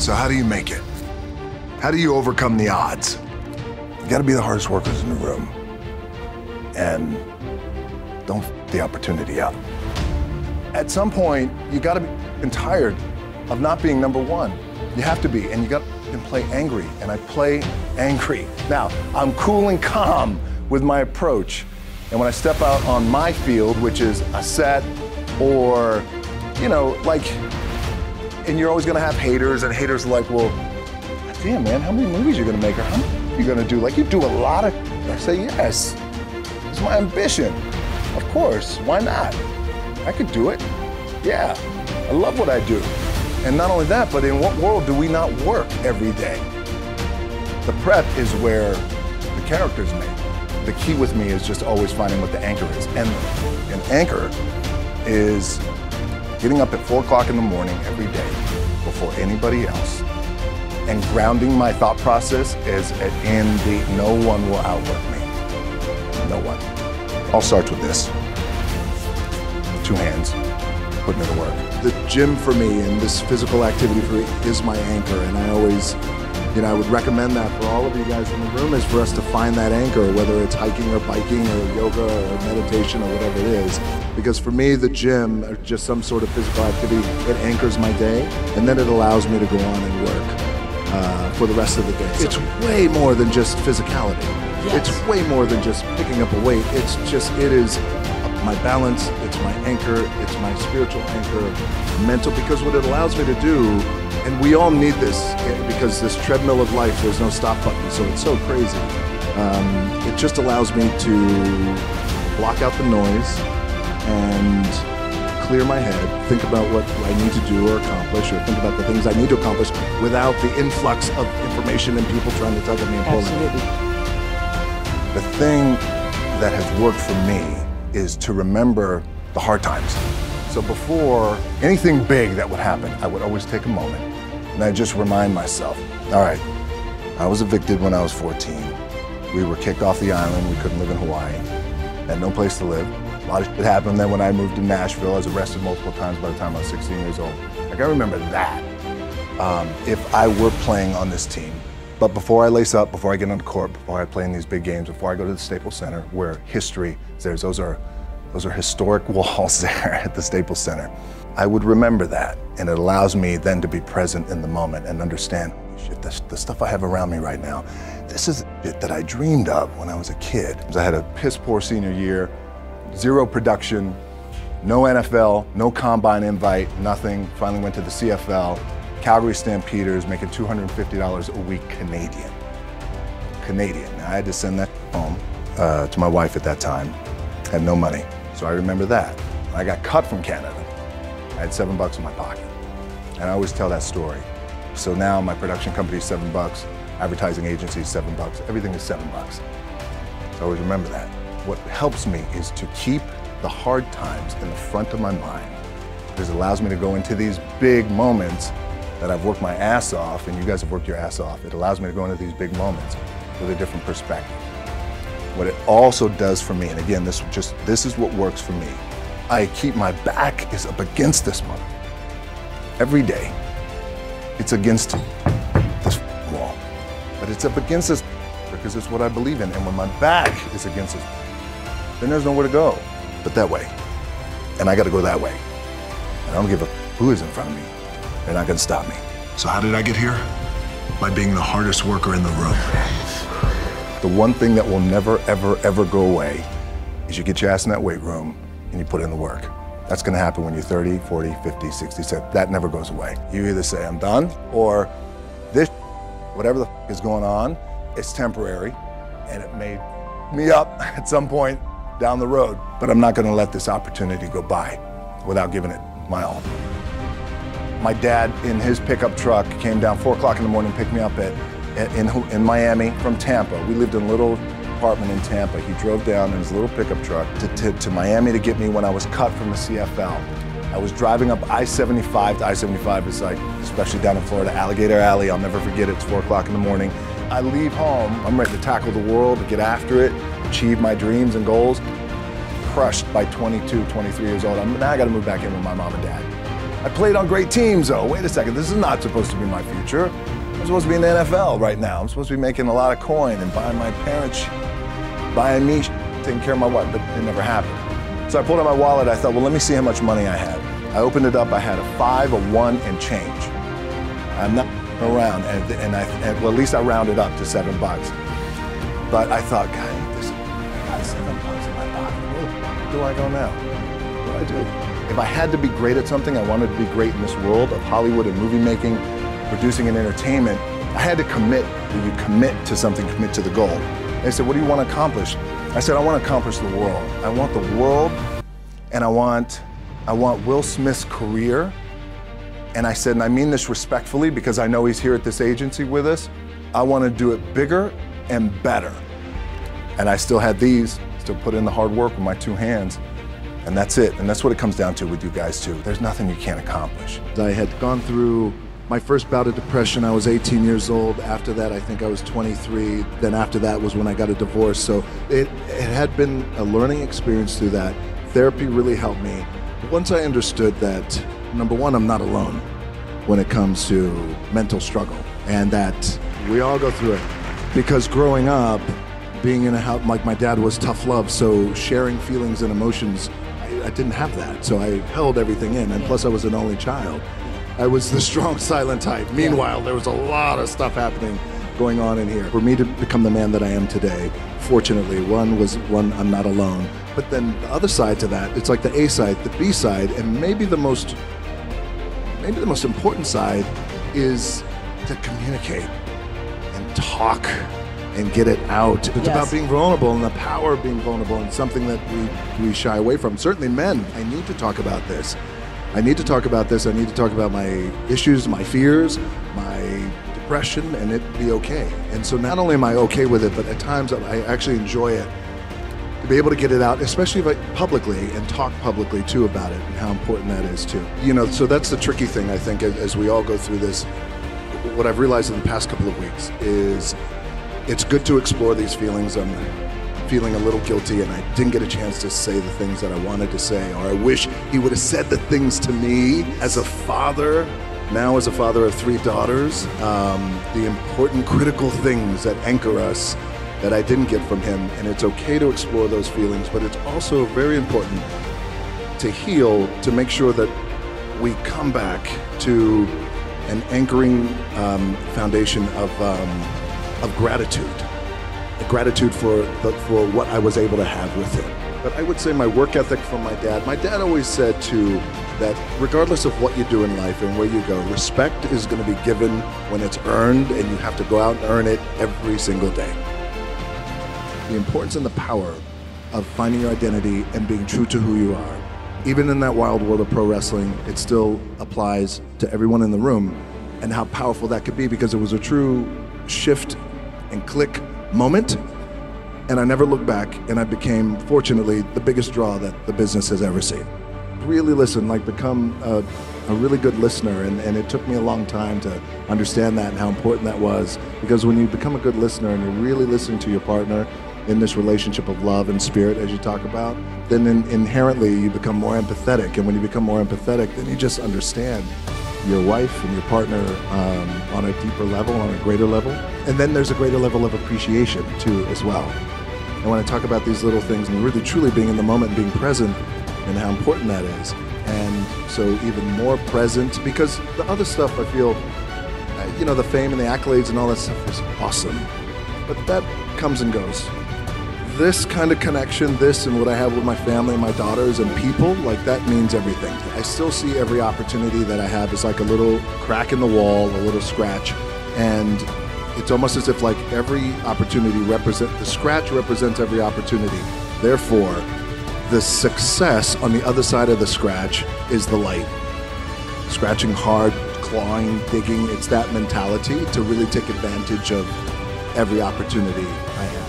So how do you make it? How do you overcome the odds? You gotta be the hardest workers in the room. And don't f the opportunity up. At some point, you gotta be tired of not being number one. You have to be, and you gotta play angry, and I play angry. Now, I'm cool and calm with my approach, and when I step out on my field, which is a set, or, you know, like, and you're always gonna have haters, and haters are like, well, damn man, how many movies are you gonna make, or how many are you gonna do? Like, you do a lot of, I say, yes, it's my ambition. Of course, why not? I could do it, yeah. I love what I do. And not only that, but in what world do we not work every day? The prep is where the character's made. The key with me is just always finding what the anchor is. And an anchor is getting up at 4 o'clock in the morning every day before anybody else and grounding my thought process is in the no one will outwork me. No one. All starts with this. 2 hands, putting it to work. The gym for me and this physical activity for me is my anchor, and I always, you know, I would recommend that for all of you guys in the room is for us to find that anchor, whether it's hiking or biking or yoga or meditation or whatever it is. Because for me, the gym or just some sort of physical activity, it anchors my day, and then it allows me to go on and work for the rest of the day. It's way more than just physicality. Yes. It's way more than just picking up a weight. It's just, it is my balance, it's my anchor, it's my spiritual anchor, mental, because what it allows me to do, and we all need this, because this treadmill of life, there's no stop button, so it's so crazy. It just allows me to block out the noise and clear my head, think about what I need to do or accomplish, or think about the things I need to accomplish without the influx of information and people trying to tug at me and pull me. The thing that has worked for me is to remember the hard times. So before anything big that would happen, I would always take a moment and I just remind myself, all right, I was evicted when I was 14. We were kicked off the island, we couldn't live in Hawaii, had no place to live. A lot of shit happened. Then when I moved to Nashville, I was arrested multiple times by the time I was 16 years old. Like, I remember that. If I were playing on this team, but before I lace up, before I get on the court, before I play in these big games, before I go to the Staples Center, where history is there, those are historic walls there at the Staples Center. I would remember that, and it allows me then to be present in the moment and understand, shit, the stuff I have around me right now, this is shit that I dreamed of when I was a kid. I had a piss poor senior year, 0 production, no NFL, no combine invite, nothing. Finally went to the CFL, Calgary Stampeders, making $250 a week Canadian. Now, I had to send that home to my wife at that time. Had no money, so I remember that. When I got cut from Canada, I had $7 in my pocket. And I always tell that story. So now my production company is $7, advertising agency is $7, everything is $7. So I always remember that. What helps me is to keep the hard times in the front of my mind, because it allows me to go into these big moments that I've worked my ass off, and you guys have worked your ass off. It allows me to go into these big moments with a different perspective. What it also does for me, and again, this is what works for me. I keep my back is up against this one. Every day, it's against this wall. But it's up against this because it's what I believe in. And when my back is against this, then there's nowhere to go but that way. And I gotta go that way. And I don't give a who is in front of me. They're not gonna stop me. So how did I get here? By being the hardest worker in the room. The one thing that will never, ever, ever go away is you get your ass in that weight room and you put in the work. That's gonna happen when you're 30, 40, 50, 60, 70. That never goes away. You either say, I'm done, or this, whatever the is going on, it's temporary, and it made me up at some point down the road. But I'm not gonna let this opportunity go by without giving it my all. My dad, in his pickup truck, came down 4 o'clock in the morning, picked me up in Miami from Tampa. We lived in a little apartment in Tampa. He drove down in his little pickup truck to Miami to get me when I was cut from the CFL. I was driving up I-75. I-75 is like, especially down in Florida, Alligator Alley. I'll never forget it. It's 4 o'clock in the morning. I leave home. I'm ready to tackle the world, to get after it, achieve my dreams and goals. Crushed by 22, 23 years old. Now I got to move back in with my mom and dad. I played on great teams though. Wait a second, this is not supposed to be my future. I'm supposed to be in the NFL right now. I'm supposed to be making a lot of coin and buying my parents, buying me, taking care of my wife, but it never happened. So I pulled out my wallet, I thought, well, let me see how much money I had. I opened it up, I had a 5, a 1, and change. I'm not around, and well, at least I rounded up to $7. But I thought, God, I got $7 in my pocket. Where do I go now? What do I do? If I had to be great at something, I wanted to be great in this world of Hollywood and movie making, producing and entertainment, I had to commit. When you commit to something, commit to the goal. They said, what do you want to accomplish? I said, I want to accomplish the world. I want the world, and I want Will Smith's career. And I said, and I mean this respectfully because I know he's here at this agency with us, I want to do it bigger and better. And I still had these, still put in the hard work with my 2 hands. And that's it. And that's what it comes down to with you guys too. There's nothing you can't accomplish. I had gone through my first bout of depression. I was 18 years old. After that, I think I was 23. Then after that was when I got a divorce. So it had been a learning experience through that. Therapy really helped me. Once I understood that, number one, I'm not alone when it comes to mental struggle, and that we all go through it. Because growing up, being in a house, like my dad was tough love, so sharing feelings and emotions, I didn't have that. So I held everything in, and plus I was an only child. I was the strong, silent type. Meanwhile, there was a lot of stuff happening going on in here. For me to become the man that I am today, fortunately, one, I'm not alone. But then the other side to that, it's like the A side, the B side, and maybe the most important side is to communicate and talk and get it out. It's about being vulnerable and the power of being vulnerable, and something that we shy away from. Certainly men, I need to talk about this. I need to talk about this. I need to talk about my issues, my fears, my depression, and it be okay. And so not only am I okay with it, but at times I actually enjoy it. To be able to get it out, especially publicly, and talk publicly too about it, and how important that is too. So that's the tricky thing, I think, as we all go through this. What I've realized in the past couple of weeks is it's good to explore these feelings. I'm feeling a little guilty, and I didn't get a chance to say the things that I wanted to say, or I wish he would have said the things to me as a father. Now as a father of 3 daughters, the important, critical things that anchor us that I didn't get from him, and it's okay to explore those feelings, but it's also very important to heal, to make sure that we come back to an anchoring foundation of gratitude. Gratitude for what I was able to have with him. But I would say my work ethic from my dad always said too, that regardless of what you do in life and where you go, respect is going to be given when it's earned, and you have to go out and earn it every single day. The importance and the power of finding your identity and being true to who you are. Even in that wild world of pro wrestling, it still applies to everyone in the room, and how powerful that could be, because it was a true shift and click moment, and I never looked back, and I became, fortunately, the biggest draw that the business has ever seen. Really listen, become a really good listener, and it took me a long time to understand that and how important that was, because when you become a good listener and you're really listening to your partner in this relationship of love and spirit, as you talk about, then inherently you become more empathetic, and when you become more empathetic, then you just understand your wife and your partner on a deeper level, on a greater level. And then there's a greater level of appreciation too as well. And when I talk about these little things and really truly being in the moment and being present, and how important that is, and so even more present, because the other stuff I feel, the fame and the accolades and all that stuff is awesome, but that comes and goes. This kind of connection, this and what I have with my family and my daughters and people, that means everything. I still see every opportunity that I have as like a little crack in the wall, a little scratch, and it's almost as if every opportunity the scratch represents every opportunity. Therefore, the success on the other side of the scratch is the light. Scratching hard, clawing, digging, it's that mentality to really take advantage of every opportunity I have.